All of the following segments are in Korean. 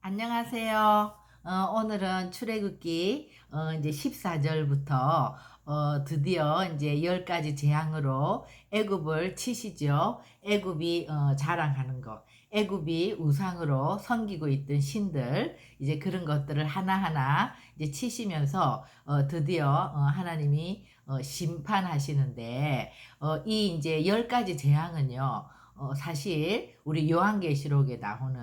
안녕하세요. 오늘은 출애굽기 이제 14절부터 드디어 이제 10가지 재앙으로 애굽을 치시죠. 애굽이 자랑하는 것, 애굽이 우상으로 섬기고 있던 신들, 이제 그런 것들을 하나하나 이제 치시면서 드디어 하나님이 심판하시는데, 이 이제 10가지 재앙은요. 사실 우리 요한계시록에 나오는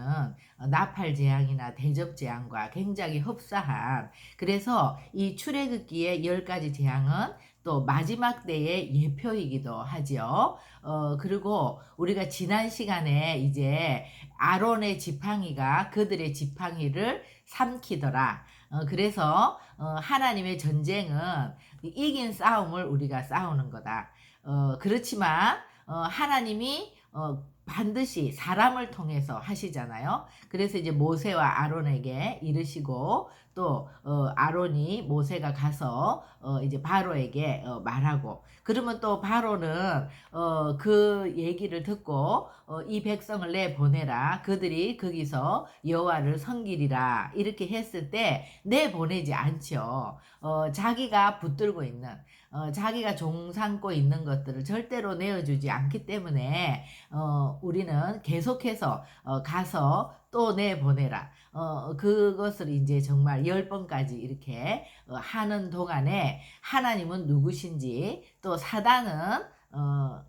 나팔 재앙이나 대접 재앙과 굉장히 흡사한, 그래서 이 출애굽기의 10가지 재앙은 또 마지막 때의 예표이기도 하죠. 그리고 우리가 지난 시간에 이제 아론의 지팡이가 그들의 지팡이를 삼키더라. 그래서 하나님의 전쟁은 이긴 싸움을 우리가 싸우는 거다. 그렇지만 하나님이 반드시 사람을 통해서 하시잖아요. 그래서 이제 모세와 아론에게 이르시고, 또 아론이 모세가 가서 이제 바로에게 말하고, 그러면 또 바로는 그 얘기를 듣고 이 백성을 내 보내라, 그들이 거기서 여호와를 섬기리라, 이렇게 했을 때 내 보내지 않죠. 자기가 붙들고 있는, 자기가 종 삼고 있는 것들을 절대로 내어주지 않기 때문에 우리는 계속해서 가서 또 내보내라. 그것을 이제 정말 10번까지 이렇게 하는 동안에 하나님은 누구신지, 또 사단은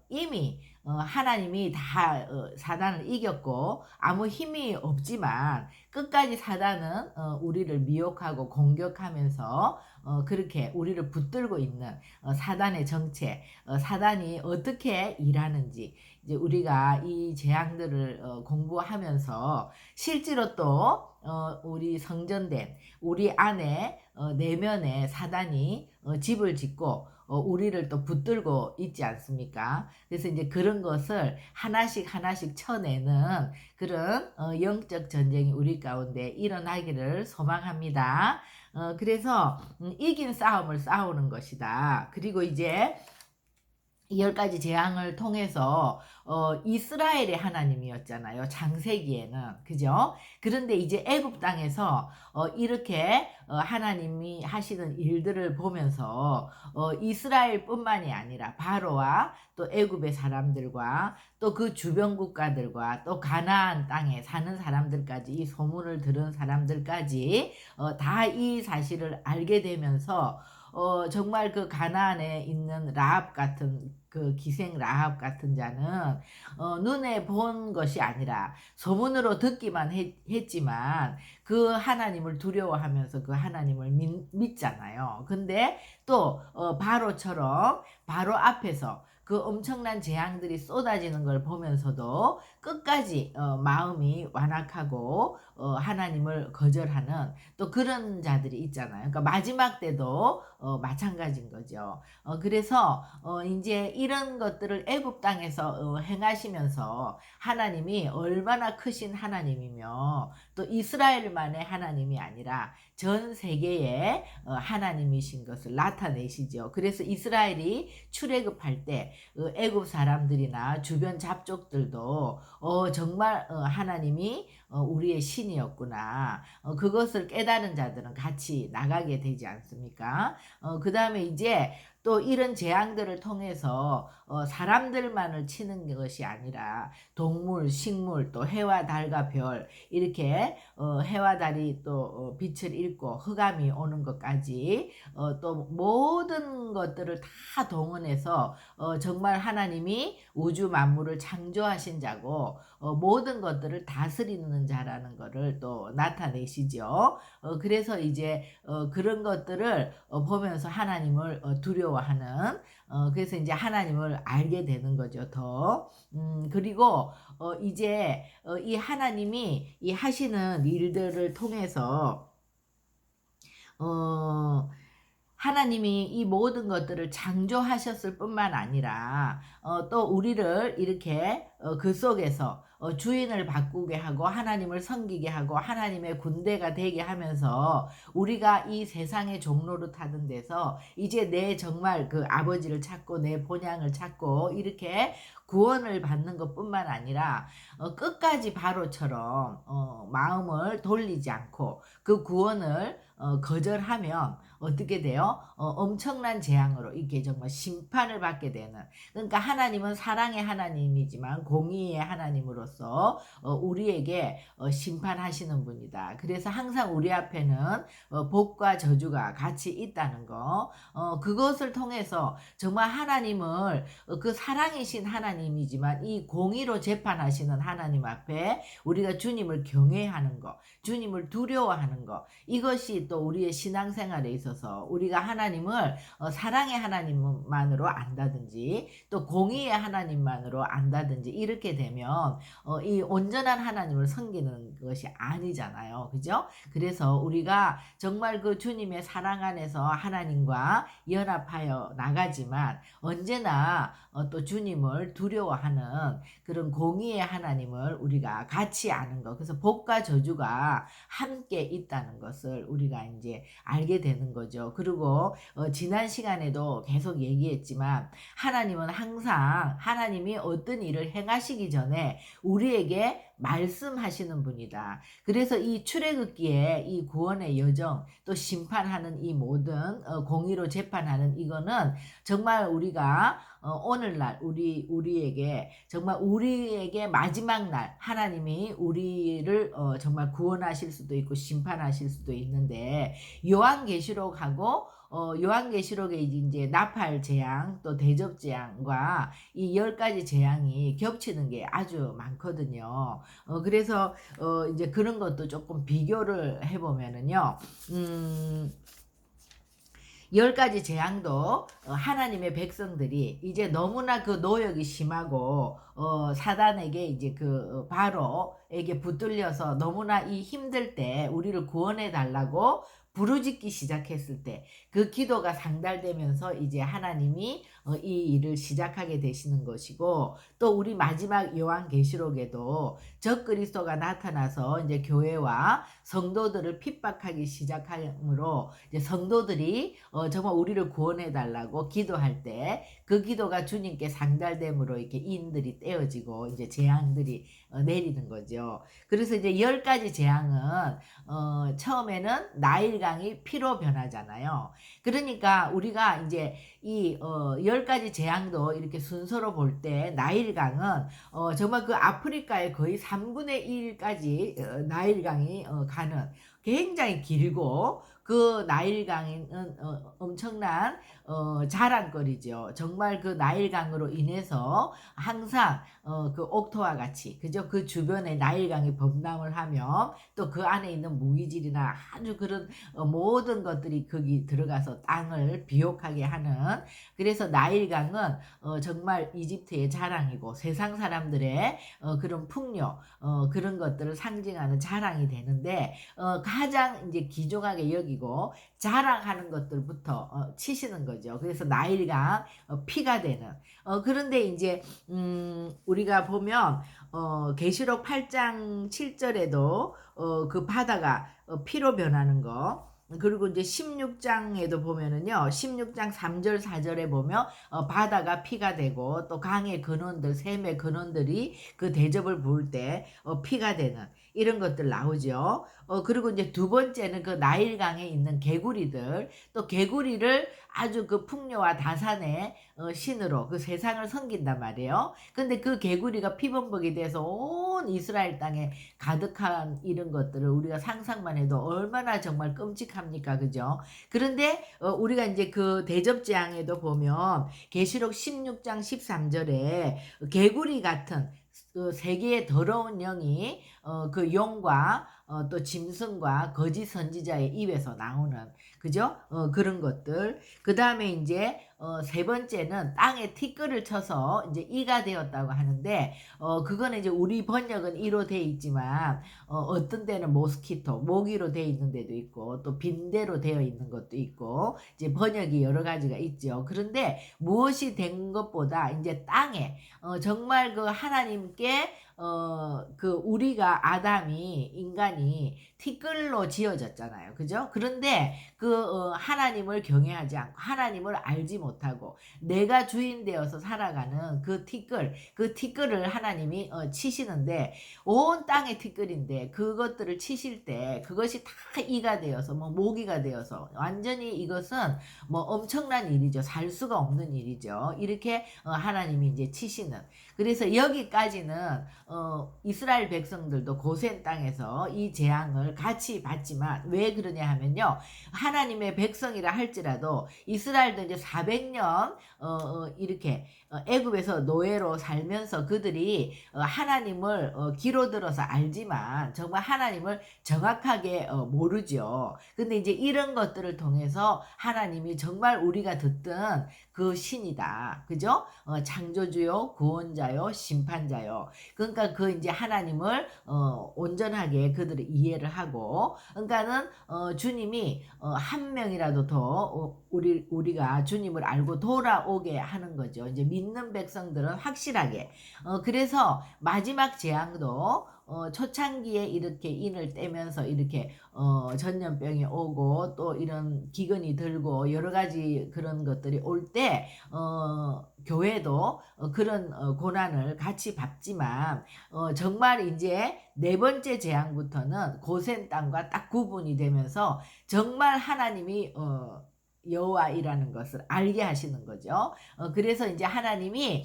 이미 하나님이 다 사단을 이겼고 아무 힘이 없지만 끝까지 사단은 우리를 미혹하고 공격하면서 그렇게 우리를 붙들고 있는 사단의 정체, 사단이 어떻게 일하는지 이제 우리가 이 재앙들을 공부하면서 실제로 또 우리 성전된 우리 안에 내면에 사단이 집을 짓고 우리를 또 붙들고 있지 않습니까? 그래서 이제 그런 것을 하나씩 하나씩 쳐내는 그런 영적 전쟁이 우리 가운데 일어나기를 소망합니다. 그래서 이긴 싸움을 싸우는 것이다. 그리고 이제 이 10가지 재앙을 통해서 이스라엘의 하나님이었잖아요. 창세기에는. 그죠? 그런데 이제 애굽 땅에서 이렇게 하나님이 하시는 일들을 보면서 이스라엘뿐만이 아니라 바로와 또 애굽의 사람들과 또 그 주변 국가들과 또 가나안 땅에 사는 사람들까지, 이 소문을 들은 사람들까지 다 이 사실을 알게 되면서 정말 그 가나안에 있는 라합 같은, 그 기생 라합 같은 자는 눈에 본 것이 아니라 소문으로 듣기만 했지만 그 하나님을 두려워하면서 그 하나님을 믿잖아요. 근데 또 바로처럼 바로 앞에서 그 엄청난 재앙들이 쏟아지는 걸 보면서도 끝까지 마음이 완악하고 하나님을 거절하는 또 그런 자들이 있잖아요. 그러니까 마지막 때도 마찬가지인 거죠. 그래서 이제 이런 것들을 애굽 땅에서 행하시면서 하나님이 얼마나 크신 하나님이며 또 이스라엘만의 하나님이 아니라 전 세계의 하나님이신 것을 나타내시죠. 그래서 이스라엘이 출애굽할 때 애굽 사람들이나 주변 잡족들도 정말 하나님이 우리의 신이었구나, 그것을 깨달은 자들은 같이 나가게 되지 않습니까? 그 다음에 이제 또 이런 재앙들을 통해서 사람들만을 치는 것이 아니라 동물, 식물, 또 해와 달과 별, 이렇게 해와 달이 또 빛을 잃고 흑암이 오는 것까지 또 모든 것들을 다 동원해서 정말 하나님이 우주 만물을 창조하신 자고 모든 것들을 다스리는 자라는 것을 또 나타내시죠. 그래서 이제 그런 것들을 보면서 하나님을 두려워하는, 그래서 이제 하나님을 알게 되는 거죠, 더. 그리고 이제 이 하나님이 이 하시는 일들을 통해서 어 하나님이 이 모든 것들을 창조하셨을 뿐만 아니라 또 우리를 이렇게 그 속에서 주인을 바꾸게 하고 하나님을 섬기게 하고 하나님의 군대가 되게 하면서 우리가 이 세상의 종로를 타던 데서 이제 내 정말 그 아버지를 찾고 내 본향을 찾고 이렇게 구원을 받는 것뿐만 아니라 끝까지 바로처럼 마음을 돌리지 않고 그 구원을 거절하면 어떻게 돼요? 엄청난 재앙으로 이게 정말 심판을 받게 되는. 그러니까 하나님은 사랑의 하나님이지만 공의의 하나님으로서 우리에게 심판하시는 분이다. 그래서 항상 우리 앞에는 복과 저주가 같이 있다는 거. 그것을 통해서 정말 하나님을 그 사랑이신 하나님이지만 이 공의로 재판하시는 하나님 앞에 우리가 주님을 경외하는 거, 주님을 두려워하는 거, 이것이 또 우리의 신앙생활에 있어서 우리가 하나님을 사랑의 하나님만으로 안다든지 또 공의의 하나님만으로 안다든지 이렇게 되면 이 온전한 하나님을 섬기는 것이 아니잖아요. 그죠? 그래서 우리가 정말 그 주님의 사랑 안에서 하나님과 연합하여 나가지만 언제나 또 주님을 두려워하는 그런 공의의 하나님을 우리가 같이 아는 것. 그래서 복과 저주가 함께 있다는 것을 우리가 이제 알게 되는 거죠. 그리고 지난 시간에도 계속 얘기했지만 하나님은 항상 하나님이 어떤 일을 행하시기 전에 우리에게 말씀하시는 분이다. 그래서 이 출애굽기에 이 구원의 여정 또 심판하는 이 모든 공의로 재판하는 이거는 정말 우리가 오늘날 우리에게 정말 우리에게 마지막 날 하나님이 우리를 정말 구원하실 수도 있고 심판하실 수도 있는데 요한계시록하고 요한계시록에 이제 나팔 재앙 또 대접 재앙과 이 10가지 재앙이 겹치는 게 아주 많거든요. 그래서 이제 그런 것도 조금 비교를 해보면은요. 10가지 재앙도 하나님의 백성들이 이제 너무나 그 노역이 심하고 사단에게 이제 그 바로에게 붙들려서 너무나 이 힘들 때 우리를 구원해 달라고 부르짖기 시작했을 때 그 기도가 상달되면서 이제 하나님이 이 일을 시작하게 되시는 것이고 또 우리 마지막 요한계시록에도 적그리스도가 나타나서 이제 교회와 성도들을 핍박하기 시작함으로 이제 성도들이 정말 우리를 구원해 달라고 기도할 때 그 기도가 주님께 상달됨으로 이렇게 인들이 떼어지고 이제 재앙들이 내리는 거죠. 그래서 이제 10가지 재앙은 처음에는 나일강이 피로 변하잖아요. 그러니까 우리가 이제 이 10가지 재앙도 이렇게 순서로 볼 때 나일강은 정말 그 아프리카의 거의 3분의 1까지 나일강이 가는 굉장히 길고 그 나일강은 엄청난 자랑거리죠. 정말 그 나일강으로 인해서 항상 그 옥토와 같이 그죠? 그 주변에 나일강이 범람을 하면 또 그 안에 있는 무기질이나 아주 그런 모든 것들이 거기 들어가서 땅을 비옥하게 하는 그래서 나일강은 정말 이집트의 자랑이고 세상 사람들의 그런 풍요 그런 것들을 상징하는 자랑이 되는데 가장 이제 귀중하게 여기고 자랑하는 것들부터 치시는 거죠. 그래서 나일강 피가 되는 그런데 이제 우리가 보면 계시록 8장 7절에도 그 바다가 피로 변하는 거 그리고 이제 16장에도 보면은요 16장 3절 4절에 보면 바다가 피가 되고 또 강의 근원들 샘의 근원들이 그 대접을 부을 때 피가 되는 이런 것들 나오죠. 그리고 이제 두 번째는 그 나일강에 있는 개구리들 또 개구리를 아주 그 풍요와 다산의 신으로 그 세상을 섬긴단 말이에요. 근데 그 개구리가 피범벅이 돼서 온 이스라엘 땅에 가득한 이런 것들을 우리가 상상만 해도 얼마나 정말 끔찍합니까? 그죠? 그런데 우리가 이제 그 대접재앙에도 보면 계시록 16장 13절에 개구리 같은 그 세계의 더러운 영이 그 용과 또 짐승과 거짓 선지자의 입에서 나오는 그죠? 그런 것들. 그다음에 이제 세 번째는 땅에 티끌을 쳐서 이제 이가 되었다고 하는데 그거는 이제 우리 번역은 이로 돼 있지만 어떤 데는 모스키토, 모기로 돼 있는 데도 있고 또 빈대로 되어 있는 것도 있고 이제 번역이 여러 가지가 있죠. 그런데 무엇이 된 것보다 이제 땅에 정말 그 하나님께 그 우리가 아담이 인간이 티끌로 지어졌잖아요. 그죠? 그런데 그 하나님을 경외하지 않고 하나님을 알지 못하고 내가 주인 되어서 살아가는 그 티끌을 하나님이 치시는데 온 땅의 티끌인데 그것들을 치실 때 그것이 다 이가 되어서 뭐 모기가 되어서 완전히 이것은 뭐 엄청난 일이죠. 살 수가 없는 일이죠. 이렇게 하나님이 이제 치시는. 그래서 여기까지는 이스라엘 백성들도 고센 땅에서 이 재앙을 같이 받지만 왜 그러냐 하면요. 하나님의 백성이라 할지라도 이스라엘도 이제 400년 이렇게 애굽에서 노예로 살면서 그들이 하나님을 귀로 들어서 알지만 정말 하나님을 정확하게 모르죠. 근데 이제 이런 것들을 통해서 하나님이 정말 우리가 듣던 그 신이다. 그죠? 창조주요, 구원자요, 심판자요. 그러니까 그 이제 하나님을 온전하게 그들을 이해를 하고 그러니까는 주님이 한 명이라도 더 우리가 주님을 알고 돌아오게 하는 거죠. 이제 믿는 백성들은 확실하게. 그래서 마지막 재앙도 초창기에 이렇게 인을 떼면서 이렇게 전염병이 오고 또 이런 기근이 들고 여러 가지 그런 것들이 올 때 교회도 그런 고난을 같이 받지만 정말 이제 네 번째 재앙부터는 고센 땅과 딱 구분이 되면서 정말 하나님이 여호와이라는 것을 알게 하시는 거죠. 그래서 이제 하나님이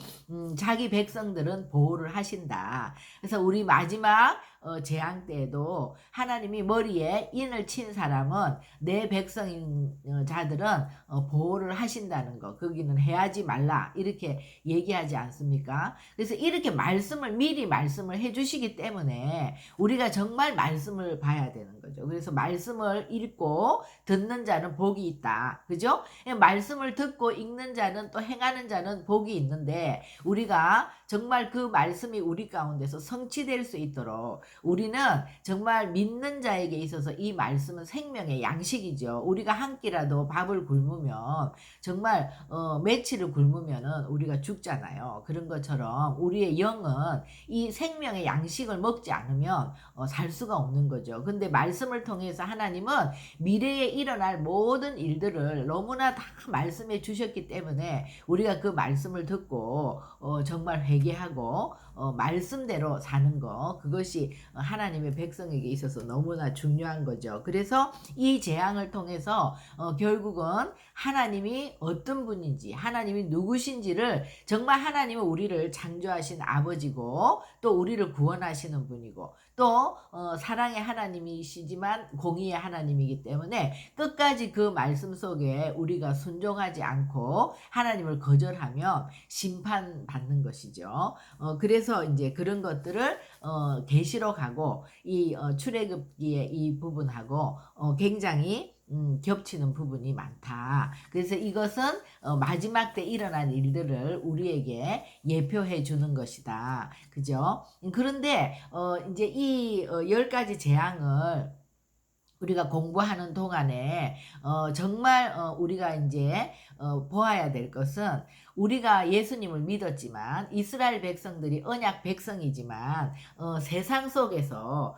자기 백성들은 보호를 하신다. 그래서 우리 마지막 재앙 때에도 하나님이 머리에 인을 친 사람은 내 백성인 자들은 보호를 하신다는 거. 거기는 해하지 말라 이렇게 얘기하지 않습니까? 그래서 이렇게 말씀을 미리 말씀을 해주시기 때문에 우리가 정말 말씀을 봐야 되는 거죠. 그래서 말씀을 읽고 듣는 자는 복이 있다. 그죠? 말씀을 듣고 읽는 자는 또 행하는 자는 복이 있는데 우리가 정말 그 말씀이 우리 가운데서 성취될 수 있도록 우리는 정말 믿는 자에게 있어서 이 말씀은 생명의 양식이죠. 우리가 한 끼라도 밥을 굶으면 정말 며칠을 굶으면은 우리가 죽잖아요. 그런 것처럼 우리의 영은 이 생명의 양식을 먹지 않으면 살 수가 없는 거죠. 근데 말씀을 통해서 하나님은 미래에 일어날 모든 일들을 너무나 다 말씀해 주셨기 때문에 우리가 그 말씀을 듣고 정말 회개하고 말씀대로 사는 거 그것이 하나님의 백성에게 있어서 너무나 중요한 거죠. 그래서 이 재앙을 통해서 결국은 하나님이 어떤 분인지 하나님이 누구신지를 정말 하나님은 우리를 창조하신 아버지고 또 우리를 구원하시는 분이고 또 사랑의 하나님이시지만 공의의 하나님이기 때문에 끝까지 그 말씀 속에 우리가 순종하지 않고 하나님을 거절하면 심판받는 것이죠. 그래서 이제 그런 것들을 계시록하고 이 출애굽기의 이 부분하고 굉장히 겹치는 부분이 많다. 그래서 이것은 마지막 때 일어난 일들을 우리에게 예표해 주는 것이다. 그죠? 그런데 이제 이 10가지 재앙을 우리가 공부하는 동안에 정말 우리가 이제 보아야 될 것은 우리가 예수님을 믿었지만 이스라엘 백성들이 언약 백성이지만 세상 속에서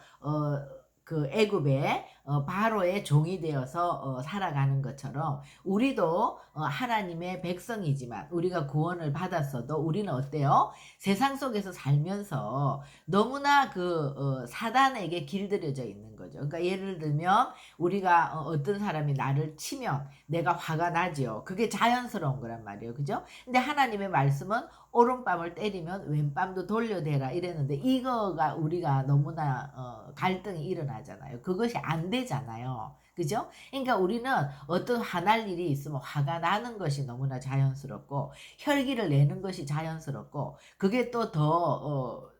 그 애굽의 바로의 종이 되어서 살아가는 것처럼 우리도 하나님의 백성이지만 우리가 구원을 받았어도 우리는 어때요? 세상 속에서 살면서 너무나 그 사단에게 길들여져 있는 거죠. 그러니까 예를 들면 우리가 어떤 사람이 나를 치면 내가 화가 나죠. 그게 자연스러운 거란 말이에요. 그죠? 근데 하나님의 말씀은 오른밤을 때리면 왼밤도 돌려대라 이랬는데 이거가 우리가 너무나 갈등이 일어나잖아요. 그것이 안 되잖아요. 그죠? 그러니까 우리는 어떤 화날 일이 있으면 화가 나는 것이 너무나 자연스럽고 혈기를 내는 것이 자연스럽고 그게 또 더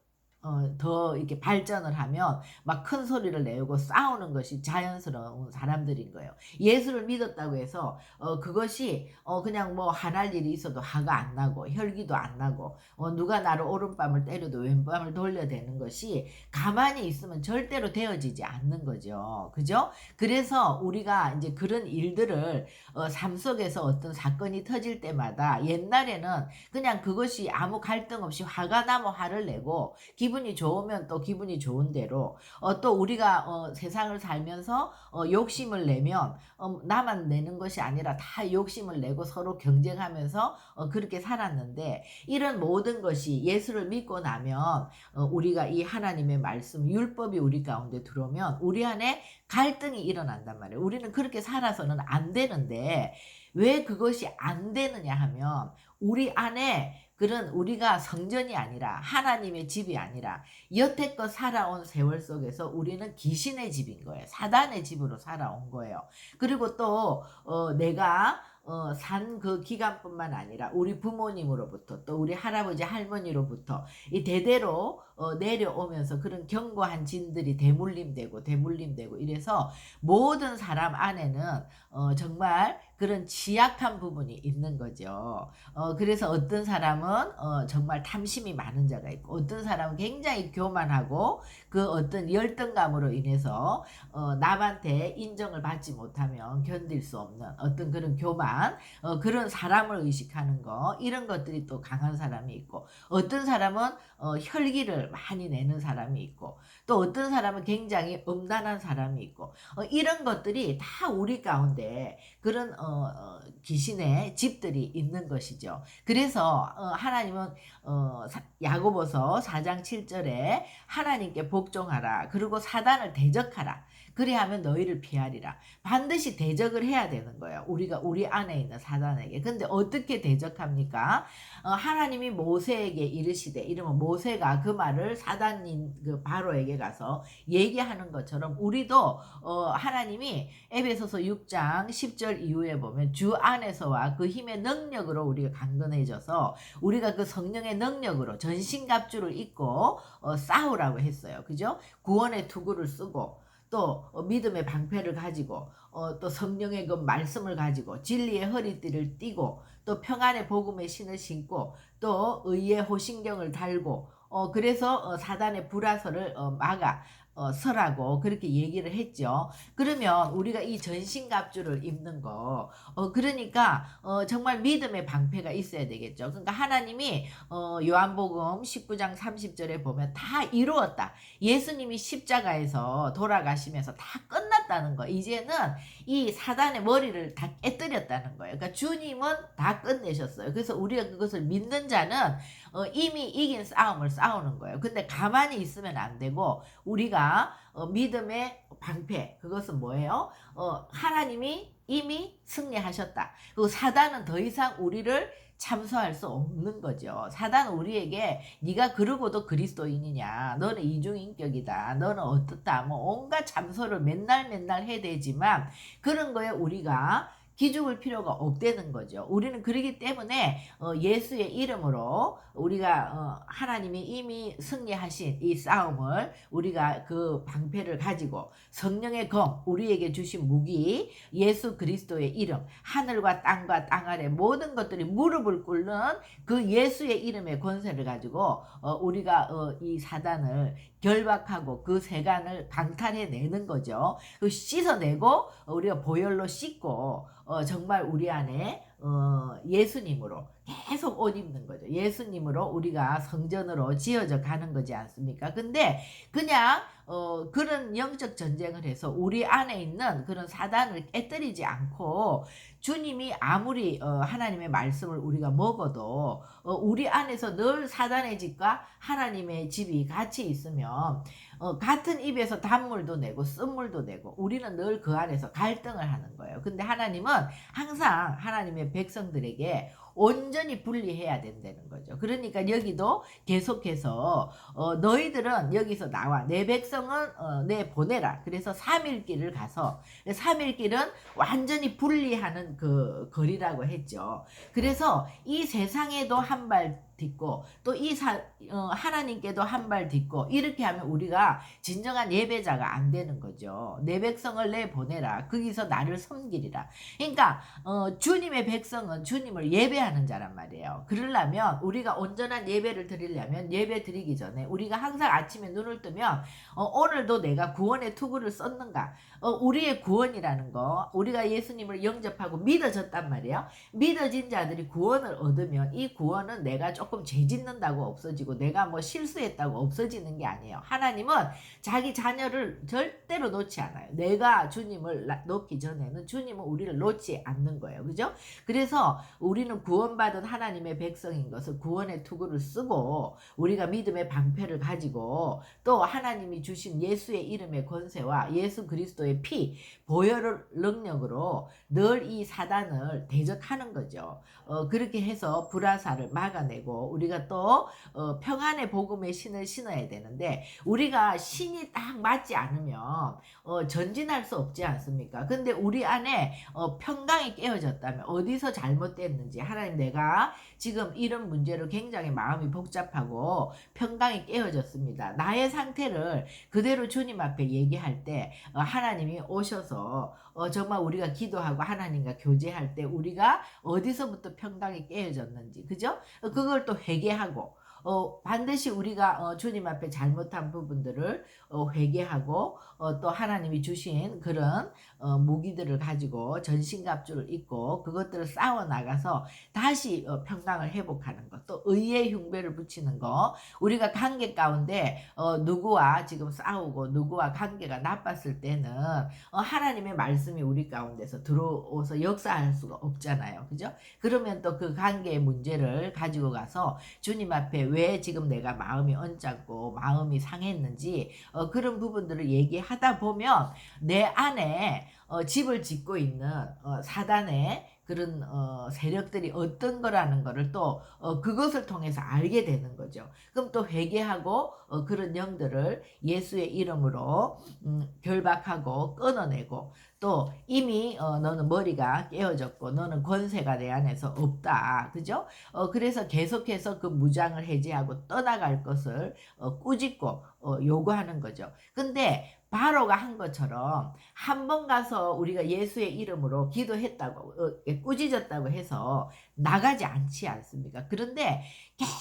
더 이렇게 발전을 하면 막 큰 소리를 내고 싸우는 것이 자연스러운 사람들인 거예요. 예수를 믿었다고 해서 그것이 그냥 뭐 화날 일이 있어도 화가 안 나고 혈기도 안 나고 누가 나를 오른밤을 때려도 왼밤을 돌려대는 것이 가만히 있으면 절대로 되어지지 않는 거죠. 그죠? 그래서 우리가 이제 그런 일들을 삶 속에서 어떤 사건이 터질 때마다 옛날에는 그냥 그것이 아무 갈등 없이 화가 나면 화를 내고 기분이 좋으면 또 기분이 좋은 대로 또 우리가 세상을 살면서 욕심을 내면 나만 내는 것이 아니라 다 욕심을 내고 서로 경쟁하면서 그렇게 살았는데 이런 모든 것이 예수를 믿고 나면 우리가 이 하나님의 말씀 율법이 우리 가운데 들어오면 우리 안에 갈등이 일어난단 말이에요. 우리는 그렇게 살아서는 안 되는데 왜 그것이 안 되느냐 하면 우리 안에 그런 우리가 성전이 아니라 하나님의 집이 아니라 여태껏 살아온 세월 속에서 우리는 귀신의 집인 거예요. 사단의 집으로 살아온 거예요. 그리고 또 내가 산 그 기간뿐만 아니라 우리 부모님으로부터 또 우리 할아버지 할머니로부터 이 대대로 내려오면서 그런 견고한 진들이 대물림되고 이래서 모든 사람 안에는 정말 그런 취약한 부분이 있는 거죠. 그래서 어떤 사람은 정말 탐심이 많은 자가 있고 어떤 사람은 굉장히 교만하고 그 어떤 열등감으로 인해서 남한테 인정을 받지 못하면 견딜 수 없는 어떤 그런 교만 그런 사람을 의식하는 거 이런 것들이 또 강한 사람이 있고 어떤 사람은 혈기를 많이 내는 사람이 있고 또 어떤 사람은 굉장히 음란한 사람이 있고 이런 것들이 다 우리 가운데 그런 귀신의 집들이 있는 것이죠. 그래서 하나님은 야고보서 4장 7절에 하나님께 복종하라. 그리고 사단을 대적하라. 그리하면 너희를 피하리라. 반드시 대적을 해야 되는 거예요. 우리가 우리 안에 있는 사단에게. 근데 어떻게 대적합니까? 하나님이 모세에게 이르시되 이러면 모세가 그 말을 사단인 그 바로에게 가서 얘기하는 것처럼 우리도 하나님이 에베소서 6장 10절 이후에 보면 주 안에서와 그 힘의 능력으로 우리가 강건해져서 우리가 그 성령의 능력으로 전신갑주를 입고 싸우라고 했어요. 그죠? 구원의 투구를 쓰고 또 믿음의 방패를 가지고 또 성령의 그 말씀을 가지고 진리의 허리띠를 띠고 또 평안의 복음의 신을 신고 또 의의 호신경을 달고 그래서 사단의 불화설을 막아 서라고 그렇게 얘기를 했죠. 그러면 우리가 이 전신갑주를 입는 거 그러니까 정말 믿음의 방패가 있어야 되겠죠. 그러니까 하나님이 요한복음 19장 30절에 보면 다 이루었다. 예수님이 십자가에서 돌아가시면서 다 끝났다는 거. 이제는 이 사단의 머리를 다 깨뜨렸다는 거예요. 그러니까 주님은 다 끝내셨어요. 그래서 우리가 그것을 믿는 자는 이미 이긴 싸움을 싸우는 거예요. 근데 가만히 있으면 안 되고 우리가 믿음의 방패 그것은 뭐예요? 하나님이 이미 승리하셨다. 그리고 사단은 더 이상 우리를 참소할 수 없는 거죠. 사단은 우리에게 네가 그러고도 그리스도인이냐, 너는 이중인격이다, 너는 어떻다, 뭐 온갖 참소를 맨날 해대지만 그런 거에 우리가 기죽을 필요가 없다는 거죠. 우리는 그러기 때문에 예수의 이름으로 우리가 하나님이 이미 승리하신 이 싸움을 우리가 그 방패를 가지고 성령의 검 우리에게 주신 무기 예수 그리스도의 이름 하늘과 땅과 땅 아래 모든 것들이 무릎을 꿇는 그 예수의 이름의 권세를 가지고 우리가 이 사단을 결박하고 그 세간을 강탈해내는 거죠. 그 씻어내고 우리가 보혈로 씻고 정말 우리 안에 예수님으로 계속 옷 입는 거죠. 예수님으로 우리가 성전으로 지어져 가는 거지 않습니까? 근데 그냥 그런 영적 전쟁을 해서 우리 안에 있는 그런 사단을 깨뜨리지 않고 주님이 아무리 하나님의 말씀을 우리가 먹어도 우리 안에서 늘 사단의 집과 하나님의 집이 같이 있으면 같은 입에서 단물도 내고 쓴물도 내고 우리는 늘 그 안에서 갈등을 하는 거예요. 근데 하나님은 항상 하나님의 백성들에게 온전히 분리해야 된다는 거죠. 그러니까 여기도 계속해서 너희들은 여기서 나와 내 백성은 내 보내라. 그래서 3일길을 가서 3일길은 완전히 분리하는 그 거리라고 했죠. 그래서 이 세상에도 한 발 딛고 또 하나님께도 한 발 딛고 이렇게 하면 우리가 진정한 예배자가 안 되는 거죠. 내 백성을 내 보내라. 거기서 나를 섬기리라. 그러니까 주님의 백성은 주님을 예배하는 자란 말이에요. 그러려면 우리가 온전한 예배를 드리려면 예배 드리기 전에 우리가 항상 아침에 눈을 뜨면 오늘도 내가 구원의 투구를 썼는가? 우리의 구원이라는 거 우리가 예수님을 영접하고 믿어졌단 말이에요. 믿어진 자들이 구원을 얻으면 이 구원은 내가 조금 죄 짓는다고 없어지고 내가 뭐 실수했다고 없어지는 게 아니에요. 하나님은 자기 자녀를 절대로 놓지 않아요. 내가 주님을 놓기 전에는 주님은 우리를 놓지 않는 거예요. 그죠? 그래서 우리는 구원받은 하나님의 백성인 것을 구원의 투구를 쓰고 우리가 믿음의 방패를 가지고 또 하나님이 주신 예수의 이름의 권세와 예수 그리스도의 피 보혈을 능력으로 늘 이 사단을 대적하는 거죠. 그렇게 해서 불화살을 막아내고 우리가 또 평안의 복음의 신을 신어야 되는데 우리가 신이 딱 맞지 않으면 전진할 수 없지 않습니까? 근데 우리 안에 평강이 깨어졌다면 어디서 잘못됐는지 하나님 내가 지금 이런 문제로 굉장히 마음이 복잡하고 평강이 깨어졌습니다. 나의 상태를 그대로 주님 앞에 얘기할 때 하나님이 오셔서 정말 우리가 기도하고 하나님과 교제할 때 우리가 어디서부터 평강이 깨어졌는지 그죠? 그걸 또 회개하고 반드시 우리가 주님 앞에 잘못한 부분들을 회개하고 또 하나님이 주신 그런 무기들을 가지고 전신갑주를 입고 그것들을 싸워 나가서 다시 평강을 회복하는 것, 또 의의 흉배를 붙이는 것. 우리가 관계 가운데 누구와 지금 싸우고 누구와 관계가 나빴을 때는 하나님의 말씀이 우리 가운데서 들어오서 역사할 수가 없잖아요. 그죠? 그러면 또 그 관계의 문제를 가지고 가서 주님 앞에 왜 지금 내가 마음이 언짢고 마음이 상했는지 그런 부분들을 얘기하다 보면 내 안에 집을 짓고 있는 사단의 그런 세력들이 어떤 거라는 거를 또 그것을 통해서 알게 되는 거죠. 그럼 또 회개하고 그런 영들을 예수의 이름으로 결박하고 끊어내고 또 이미 너는 머리가 깨어졌고 너는 권세가 내 안에서 없다. 그죠? 그래서 계속해서 그 무장을 해제하고 떠나갈 것을 꾸짖고 요구하는 거죠. 근데 바로가 한 것처럼 한 번 가서 우리가 예수의 이름으로 기도했다고 꾸짖었다고 해서 나가지 않지 않습니까? 그런데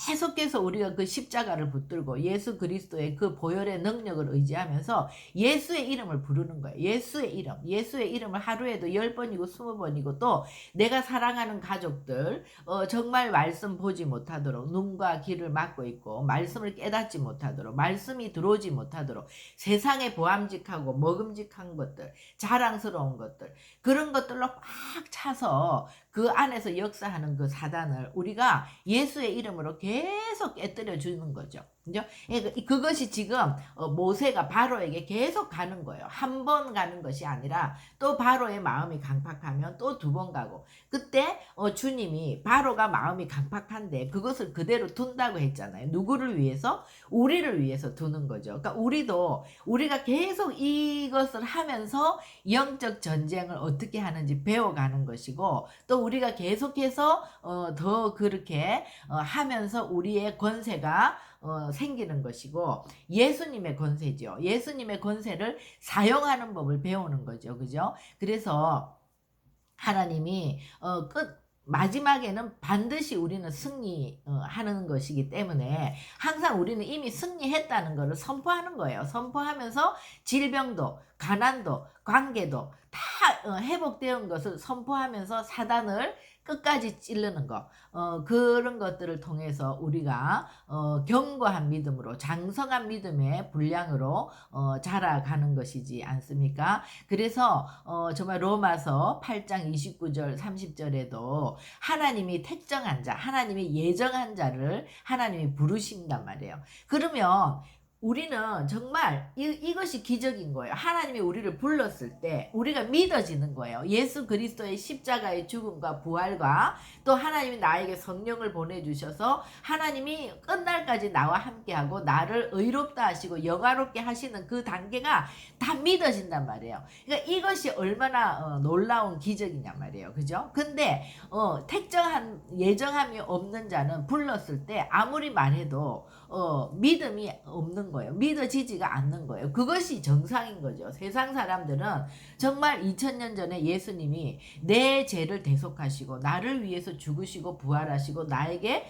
계속해서 우리가 그 십자가를 붙들고 예수 그리스도의 그 보혈의 능력을 의지하면서 예수의 이름을 부르는 거예요. 예수의 이름을 하루에도 10번이고 20번이고 또 내가 사랑하는 가족들 정말 말씀 보지 못하도록 눈과 귀를 막고 있고 말씀을 깨닫지 못하도록 말씀이 들어오지 못하도록 세상에 보암직하고 먹음직한 것들 자랑스러운 것들 그런 것들로 꽉 차서 그 안에서 역사하는 그 사단을 우리가 예수의 이름으로 계속 깨뜨려 주는 거죠. 그죠? 그것이 지금 모세가 바로에게 계속 가는 거예요. 한 번 가는 것이 아니라 또 바로의 마음이 강팍하면 또 2번 가고 그때 주님이 바로가 마음이 강팍한데 그것을 그대로 둔다고 했잖아요. 누구를 위해서? 우리를 위해서 두는 거죠. 그러니까 우리가 계속 이것을 하면서 영적 전쟁을 어떻게 하는지 배워가는 것이고 또 우리가 계속해서 더 그렇게 하면서 우리의 권세가 생기는 것이고 예수님의 권세죠. 예수님의 권세를 사용하는 법을 배우는 거죠. 그죠? 그래서 하나님이 마지막에는 반드시 우리는 승리하는 것이기 때문에 항상 우리는 이미 승리했다는 것을 선포하는 거예요. 선포하면서 질병도 가난도 관계도 다 회복되는 것을 선포하면서 사단을 끝까지 찌르는 것 그런 것들을 통해서 우리가 견고한 믿음으로 장성한 믿음의 분량으로 자라가는 것이지 않습니까? 그래서 정말 로마서 8장 29절 30절에도 하나님이 택정한 자 하나님이 예정한 자를 하나님이 부르신단 말이에요. 그러면 우리는 정말 이것이 기적인 거예요. 하나님이 우리를 불렀을 때 우리가 믿어지는 거예요. 예수 그리스도의 십자가의 죽음과 부활과 또 하나님이 나에게 성령을 보내주셔서 하나님이 끝날까지 나와 함께하고 나를 의롭다 하시고 영화롭게 하시는 그 단계가 다 믿어진단 말이에요. 그러니까 이것이 얼마나 놀라운 기적이냔 말이에요. 그죠? 근데 택정한 예정함이 없는 자는 불렀을 때 아무리 말해도 믿음이 없는 거예요. 믿어지지가 않는 거예요. 그것이 정상인 거죠. 세상 사람들은 정말 2000년 전에 예수님이 내 죄를 대속하시고 나를 위해서 죽으시고 부활하시고 나에게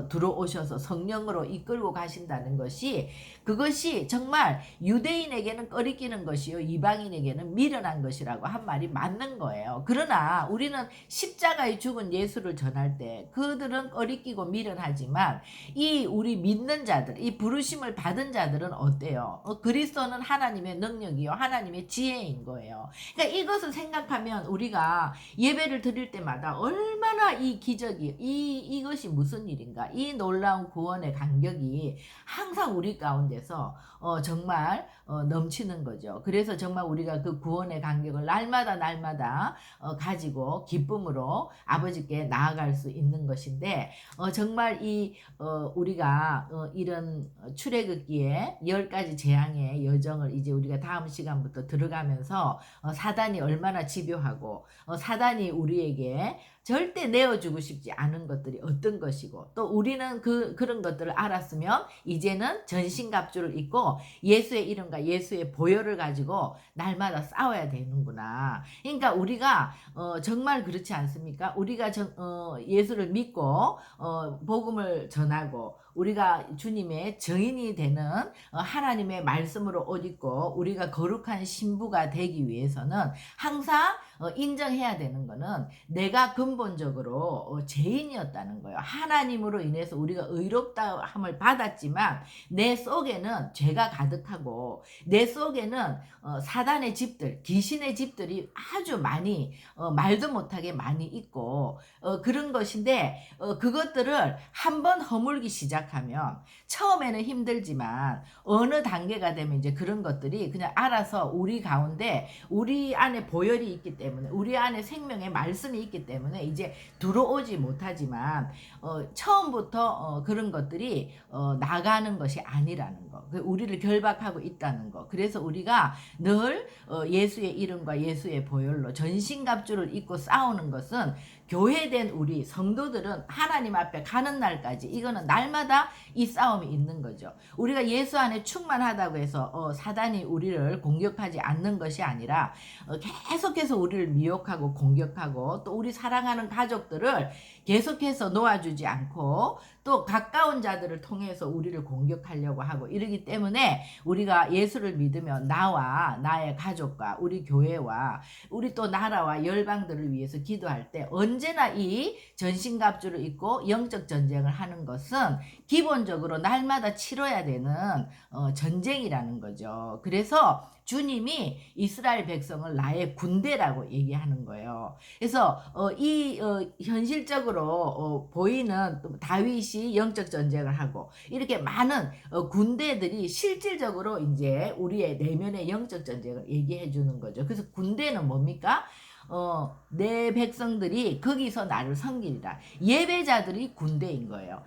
들어오셔서 성령으로 이끌고 가신다는 것이 그것이 정말 유대인에게는 꺼리끼는 것이요 이방인에게는 미련한 것이라고 한 말이 맞는 거예요. 그러나 우리는 십자가에 죽은 예수를 전할 때 그들은 꺼리끼고 미련하지만 이 우리 믿는 자들, 이 부르심을 받은 자들은 어때요? 그리스도는 하나님의 능력이요 하나님의 지혜인 거예요. 그러니까 이것을 생각하면 우리가 예배를 드릴 때마다 얼마나 이 기적이 이것이 무슨 일인가, 이 놀라운 구원의 간격이 항상 우리 가운데서 정말 넘치는 거죠. 그래서 정말 우리가 그 구원의 간격을 날마다 가지고 기쁨으로 아버지께 나아갈 수 있는 것인데 정말 우리가 이런 출애굽기에 10가지 재앙의 여정을 이제 우리가 다음 시간부터 들어가면서 사단이 얼마나 집요하고 사단이 우리에게 절대 내어주고 싶지 않은 것들이 어떤 것이고 또 우리는 그런 것들을 알았으면 이제는 전신갑주를 입고 예수의 이름과 예수의 보혈을 가지고 날마다 싸워야 되는구나. 그러니까 우리가 정말 그렇지 않습니까? 우리가 예수를 믿고 복음을 전하고 우리가 주님의 증인이 되는 하나님의 말씀으로 옷 입고 우리가 거룩한 신부가 되기 위해서는 항상 인정해야 되는 거는 내가 근본적으로 죄인이었다는 거예요. 하나님으로 인해서 우리가 의롭다함을 받았지만 내 속에는 죄가 가득하고 내 속에는 사단의 집들, 귀신의 집들이 아주 많이 말도 못하게 많이 있고 그런 것인데 그것들을 한번 허물기 시작하면 처음에는 힘들지만 어느 단계가 되면 이제 그런 것들이 그냥 알아서 우리 가운데 우리 안에 보혈이 있기 때문에 우리 안에 생명의 말씀이 있기 때문에 이제 들어오지 못하지만 처음부터 그런 것들이 나가는 것이 아니라는 거, 우리를 결박하고 있다는 거. 그래서 우리가 늘 예수의 이름과 예수의 보혈로 전신갑주를 입고 싸우는 것은 교회된 우리 성도들은 하나님 앞에 가는 날까지 이거는 날마다 이 싸움이 있는 거죠. 우리가 예수 안에 충만하다고 해서 사단이 우리를 공격하지 않는 것이 아니라 계속해서 우리를 미혹하고 공격하고 또 우리 사랑하는 가족들을 계속해서 놓아주지 않고 또 가까운 자들을 통해서 우리를 공격하려고 하고 이러기 때문에 우리가 예수를 믿으면 나와 나의 가족과 우리 교회와 우리 또 나라와 열방들을 위해서 기도할 때 언제나 이 전신갑주를 입고 영적 전쟁을 하는 것은 기본적으로 날마다 치러야 되는 전쟁이라는 거죠. 그래서 주님이 이스라엘 백성을 나의 군대라고 얘기하는 거예요. 그래서 현실적으로 보이는 다윗이 영적 전쟁을 하고 이렇게 많은 군대들이 실질적으로 이제 우리의 내면의 영적 전쟁을 얘기해 주는 거죠. 그래서 군대는 뭡니까? 내 백성들이 거기서 나를 섬기리라. 예배자들이 군대인 거예요.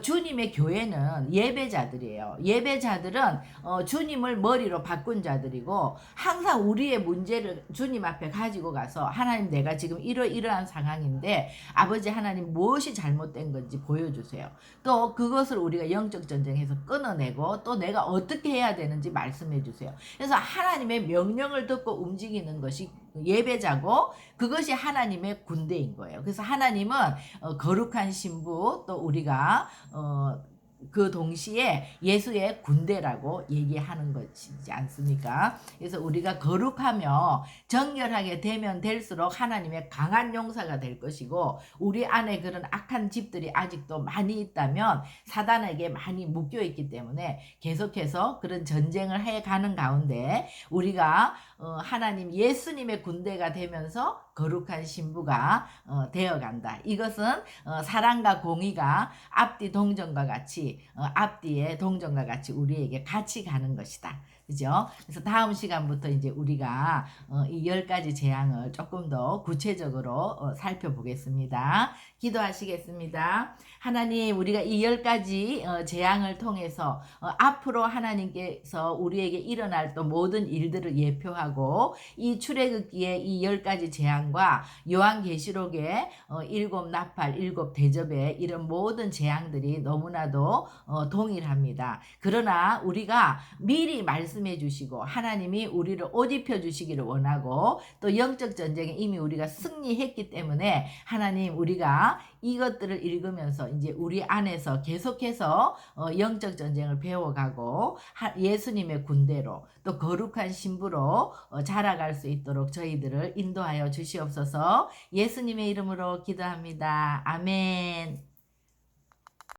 주님의 교회는 예배자들이에요. 예배자들은 주님을 머리로 바꾼 자들이고 항상 우리의 문제를 주님 앞에 가지고 가서 하나님 내가 지금 이러이러한 상황인데 아버지 하나님 무엇이 잘못된 건지 보여주세요. 또 그것을 우리가 영적 전쟁에서 끊어내고 또 내가 어떻게 해야 되는지 말씀해 주세요. 그래서 하나님의 명령을 듣고 움직이는 것이 예배자고 그것이 하나님의 군대인 거예요. 그래서 하나님은 거룩한 신부 또 우리가 그 동시에 예수의 군대라고 얘기하는 것이지 않습니까? 그래서 우리가 거룩하며 정결하게 되면 될수록 하나님의 강한 용사가 될 것이고 우리 안에 그런 악한 집들이 아직도 많이 있다면 사단에게 많이 묶여 있기 때문에 계속해서 그런 전쟁을 해가는 가운데 우리가 하나님 예수님의 군대가 되면서 거룩한 신부가 되어간다. 이것은 사랑과 공의가 앞뒤 동전과 같이 앞뒤의 동전과 같이 우리에게 같이 가는 것이다. 그죠? 그래서 다음 시간부터 이제 우리가 이 10가지 재앙을 조금 더 구체적으로 살펴보겠습니다. 기도하시겠습니다. 하나님, 우리가 이 10가지 재앙을 통해서 앞으로 하나님께서 우리에게 일어날 또 모든 일들을 예표하고 이 출애굽기의 이 10가지 재앙과 요한계시록의 일곱 나팔, 일곱 대접의 이런 모든 재앙들이 너무나도 동일합니다. 그러나 우리가 미리 말씀해 주시고 하나님이 우리를 옷 입혀 주시기를 원하고 또 영적 전쟁에 이미 우리가 승리했기 때문에 하나님, 우리가 이것들을 읽으면서 이제 우리 안에서 계속해서 영적 전쟁을 배워가고 예수님의 군대로 또 거룩한 신부로 자라갈 수 있도록 저희들을 인도하여 주시옵소서. 예수님의 이름으로 기도합니다. 아멘.